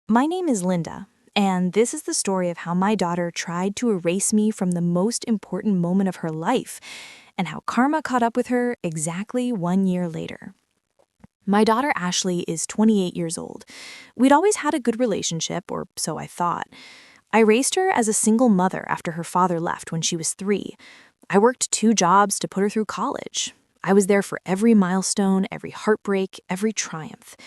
My name is Linda, and this is the story of how my daughter tried to erase me from the most important moment of her life, and how karma caught up with her exactly 1 year later. My daughter Ashley is 28 years old. We'd always had a good relationship, or so I thought. I raised her as a single mother after her father left when she was 3. I worked 2 jobs to put her through college. I was there for every milestone, every heartbreak, every triumph.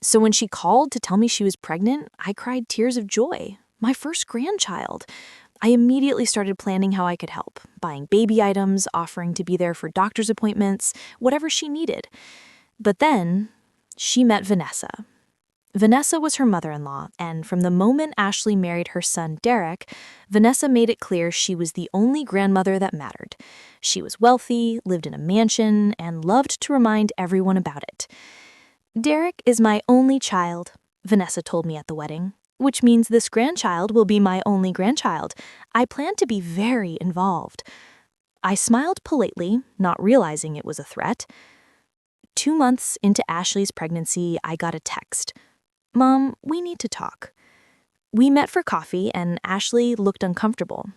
So when she called to tell me she was pregnant, I cried tears of joy. My first grandchild. I immediately started planning how I could help, buying baby items, offering to be there for doctor's appointments, whatever she needed. But then she met Vanessa. Vanessa was her mother-in-law, and from the moment Ashley married her son Derek, Vanessa made it clear she was the only grandmother that mattered. She was wealthy, lived in a mansion, and loved to remind everyone about it. Derek is my only child, Vanessa told me at the wedding, which means this grandchild will be my only grandchild. I plan to be very involved. I smiled politely, not realizing it was a threat. 2 months into Ashley's pregnancy, I got a text. "Mom, we need to talk." We met for coffee, and Ashley looked uncomfortable.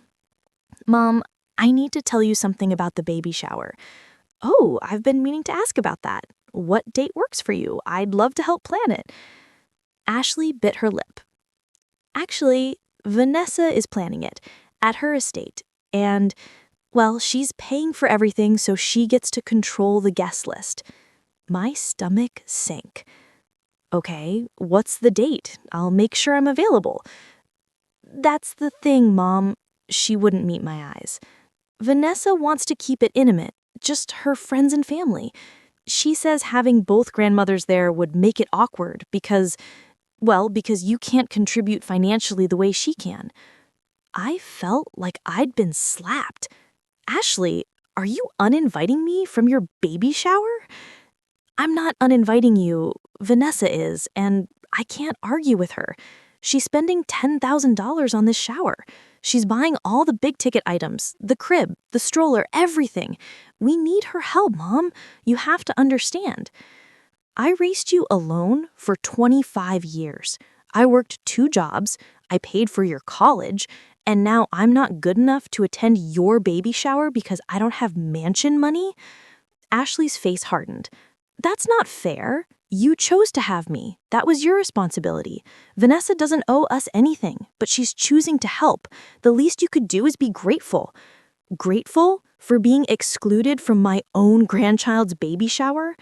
"Mom, I need to tell you something about the baby shower." "Oh, I've been meaning to ask about that. What date works for you? I'd love to help plan it." Ashley bit her lip. "Actually, Vanessa is planning it at her estate, and, well, she's paying for everything so she gets to control the guest list." My stomach sank. "Okay, what's the date? I'll make sure I'm available." "That's the thing, Mom." She wouldn't meet my eyes. "Vanessa wants to keep it intimate, just her friends and family. She says having both grandmothers there would make it awkward because you can't contribute financially the way she can." I felt like I'd been slapped. "Ashley, are you uninviting me from your baby shower?" "I'm not uninviting you. Vanessa is, and I can't argue with her. She's spending $10,000 on this shower. She's buying all the big-ticket items, the crib, the stroller, everything. We need her help, Mom. You have to understand. I raised you alone for 25 years. I worked 2 jobs, I paid for your college, and now I'm not good enough to attend your baby shower because I don't have mansion money?" Ashley's face hardened. "That's not fair. You chose to have me. That was your responsibility. Vanessa doesn't owe us anything, but she's choosing to help. The least you could do is be grateful." "Grateful for being excluded from my own grandchild's baby shower?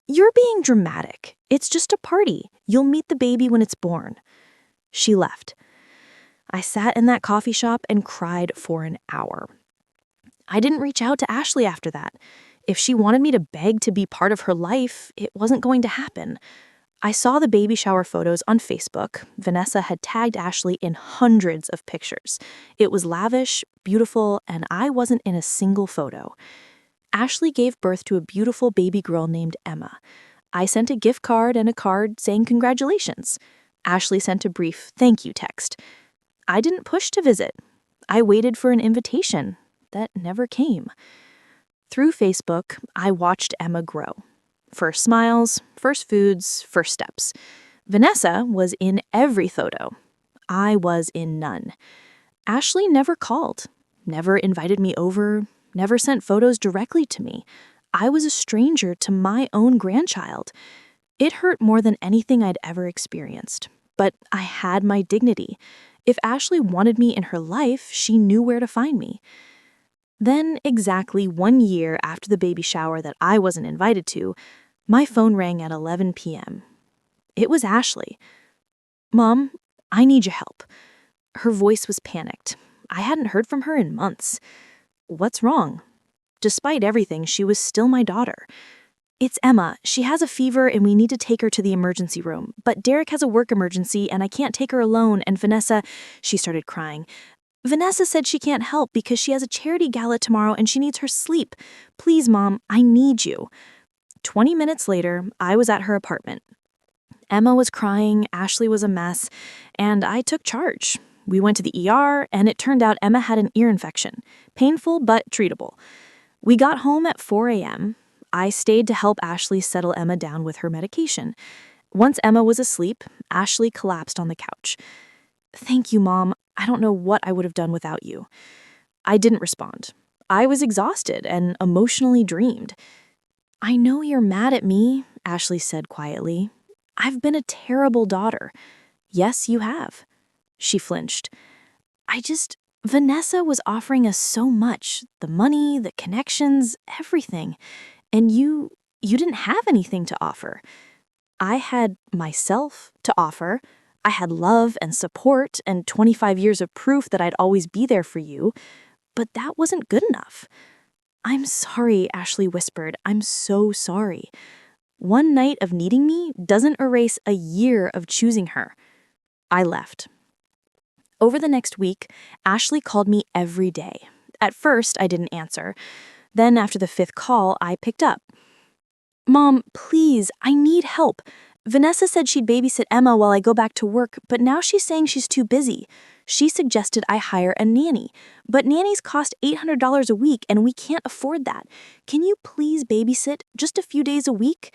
You're being dramatic. It's just a party. You'll meet the baby when it's born." She left. I sat in that coffee shop and cried for an hour. I didn't reach out to Ashley after that. If she wanted me to beg to be part of her life, it wasn't going to happen. I saw the baby shower photos on Facebook. Vanessa had tagged Ashley in hundreds of pictures. It was lavish, beautiful, and I wasn't in a single photo. Ashley gave birth to a beautiful baby girl named Emma. I sent a gift card and a card saying congratulations. Ashley sent a brief thank you text. I didn't push to visit. I waited for an invitation. That never came. Through Facebook, I watched Emma grow. First smiles, first foods, first steps. Vanessa was in every photo. I was in none. Ashley never called, never invited me over, never sent photos directly to me. I was a stranger to my own grandchild. It hurt more than anything I'd ever experienced. But I had my dignity. If Ashley wanted me in her life, she knew where to find me. Then, exactly 1 year after the baby shower that I wasn't invited to, my phone rang at 11 p.m. It was Ashley. "Mom, I need your help." Her voice was panicked. I hadn't heard from her in months. "What's wrong?" Despite everything, she was still my daughter. "It's Emma. She has a fever and we need to take her to the emergency room. But Derek has a work emergency and I can't take her alone, and Vanessa..." She started crying. "Vanessa said she can't help because she has a charity gala tomorrow and she needs her sleep. Please, Mom, I need you." 20 minutes later, I was at her apartment. Emma was crying, Ashley was a mess, and I took charge. We went to the ER, and it turned out Emma had an ear infection. Painful, but treatable. We got home at 4 a.m. I stayed to help Ashley settle Emma down with her medication. Once Emma was asleep, Ashley collapsed on the couch. "Thank you, Mom. I don't know what I would have done without you." I didn't respond. I was exhausted and emotionally drained. "I know you're mad at me," Ashley said quietly. "I've been a terrible daughter." "Yes, you have." She flinched. Vanessa was offering us so much, the money, the connections, everything. And you didn't have anything to offer." "I had myself to offer. I had love and support and 25 years of proof that I'd always be there for you. But that wasn't good enough." "I'm sorry," Ashley whispered. "I'm so sorry. One night of needing me doesn't erase a year of choosing her." I left. Over the next week, Ashley called me every day. At first, I didn't answer. Then, after the 5th call, I picked up. "Mom, please, I need help. Vanessa said she'd babysit Emma while I go back to work, but now she's saying she's too busy. She suggested I hire a nanny, but nannies cost $800 a week and we can't afford that. Can you please babysit just a few days a week?"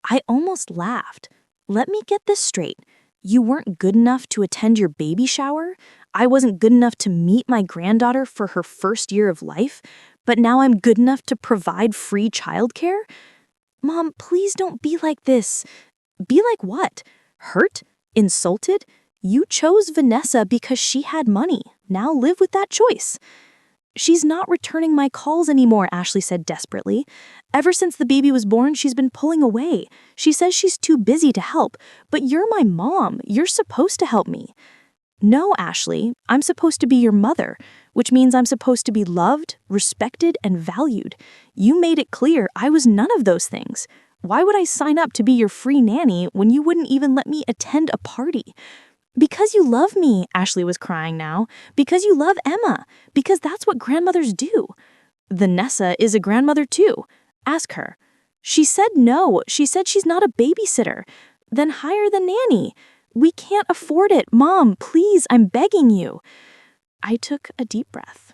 I almost laughed. Let me get this straight. You weren't good enough to attend your baby shower? I wasn't good enough to meet my granddaughter for her first year of life, but now I'm good enough to provide free childcare? "Mom, please don't be like this." "Be like what? Hurt? Insulted? You chose Vanessa because she had money. Now live with that choice." "She's not returning my calls anymore," Ashley said desperately. "Ever since the baby was born, she's been pulling away. She says she's too busy to help, but you're my mom. You're supposed to help me." "No, Ashley, I'm supposed to be your mother, which means I'm supposed to be loved, respected, and valued. You made it clear I was none of those things. Why would I sign up to be your free nanny when you wouldn't even let me attend a party?" "Because you love me," Ashley was crying now. "Because you love Emma. Because that's what grandmothers do." "Vanessa is a grandmother too. Ask her." "She said no. She said she's not a babysitter." "Then hire the nanny." "We can't afford it. Mom, please, I'm begging you." I took a deep breath.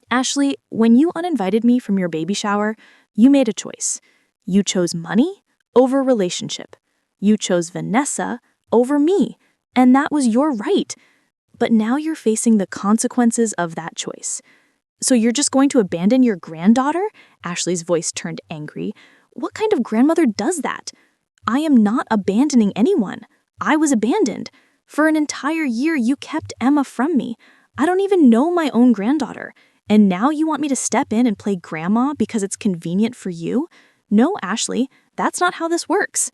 "Ashley, when you uninvited me from your baby shower, you made a choice. You chose money over relationship. You chose Vanessa over me, and that was your right. But now you're facing the consequences of that choice. So you're just going to abandon your granddaughter?" Ashley's voice turned angry. "What kind of grandmother does that?" "I am not abandoning anyone. I was abandoned. For an entire year, you kept Emma from me. I don't even know my own granddaughter. And now you want me to step in and play grandma because it's convenient for you? No, Ashley, that's not how this works."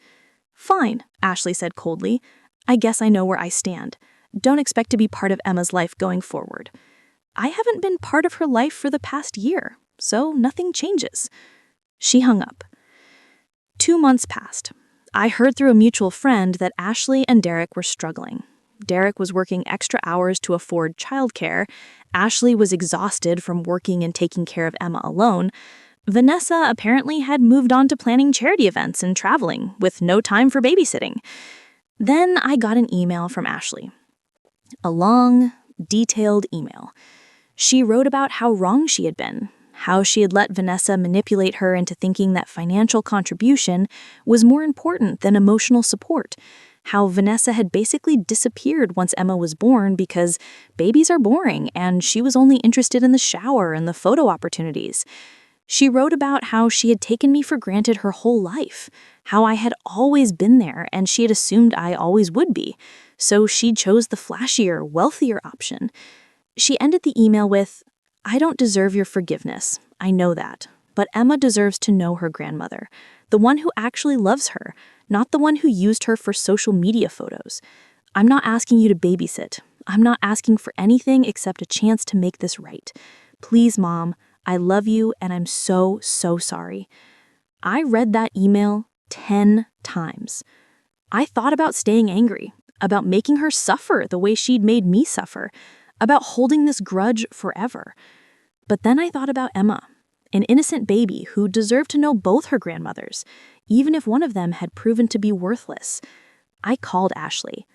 "Fine," Ashley said coldly. "I guess I know where I stand. Don't expect to be part of Emma's life going forward." "I haven't been part of her life for the past year, so nothing changes." She hung up. 2 months passed. I heard through a mutual friend that Ashley and Derek were struggling. Derek was working extra hours to afford childcare. Ashley was exhausted from working and taking care of Emma alone. Vanessa apparently had moved on to planning charity events and traveling, with no time for babysitting. Then I got an email from Ashley. A long, detailed email. She wrote about how wrong she had been, how she had let Vanessa manipulate her into thinking that financial contribution was more important than emotional support, how Vanessa had basically disappeared once Emma was born because babies are boring and she was only interested in the shower and the photo opportunities. She wrote about how she had taken me for granted her whole life, how I had always been there and she had assumed I always would be, so she chose the flashier, wealthier option. She ended the email with, "I don't deserve your forgiveness. I know that. But Emma deserves to know her grandmother, the one who actually loves her, not the one who used her for social media photos. I'm not asking you to babysit. I'm not asking for anything except a chance to make this right. Please, Mom, I love you and I'm so, so sorry." I read that email 10 times. I thought about staying angry, about making her suffer the way she'd made me suffer, about holding this grudge forever. But then I thought about Emma, an innocent baby who deserved to know both her grandmothers, even if one of them had proven to be worthless. I called Ashley.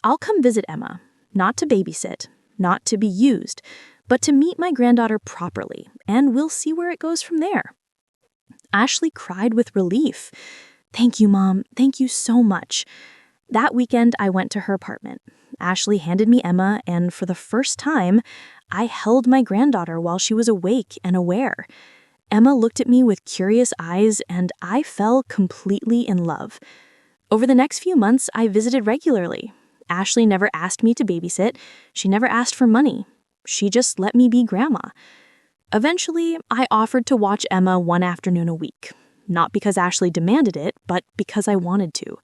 "I'll come visit Emma, not to babysit, not to be used, but to meet my granddaughter properly, and we'll see where it goes from there." Ashley cried with relief. Thank you, Mom. Thank you so much. That weekend, I went to her apartment. Ashley handed me Emma, and for the first time, I held my granddaughter while she was awake and aware. Emma looked at me with curious eyes, and I fell completely in love. Over the next few months, I visited regularly. Ashley never asked me to babysit. She never asked for money. She just let me be grandma. Eventually, I offered to watch Emma one afternoon a week. Not because Ashley demanded it, but because I wanted to.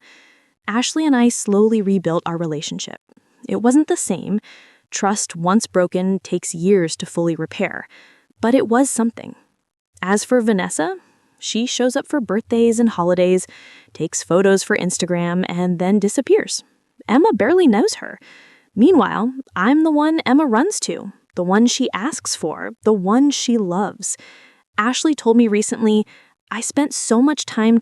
Ashley and I slowly rebuilt our relationship. It wasn't the same. Trust, once broken, takes years to fully repair. But it was something. As for Vanessa, she shows up for birthdays and holidays, takes photos for Instagram, and then disappears. Emma barely knows her. Meanwhile, I'm the one Emma runs to, the one she asks for, the one she loves. Ashley told me recently, I spent so much time